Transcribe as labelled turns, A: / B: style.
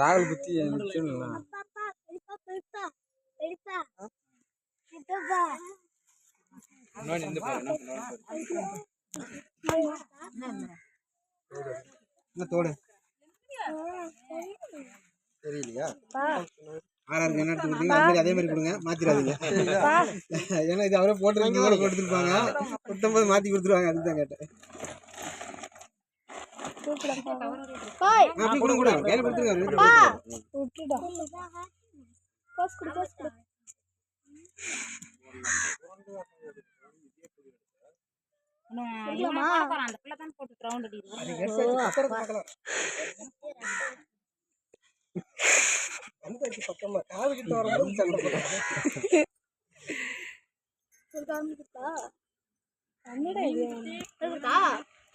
A: ராகுல் புத்தி தோடு தெரியலையா? ஆறாருக்கு என்ன எடுத்து கொடுத்தீங்க அதே மாதிரி கொடுங்க, மாத்திராதீங்க. ஏன்னா இது அவரே போட்டுருக்கீங்க கொடுத்துருப்பாங்க, கொடுத்தம்போது மாற்றி கொடுத்துருவாங்க. அதுதான் கேட்டேன். அப்படி கொடுங்க கையில் கொடுத்துருங்க. பக்கமா காது கிட்ட வரும்போது சண்டை போடுறாங்க.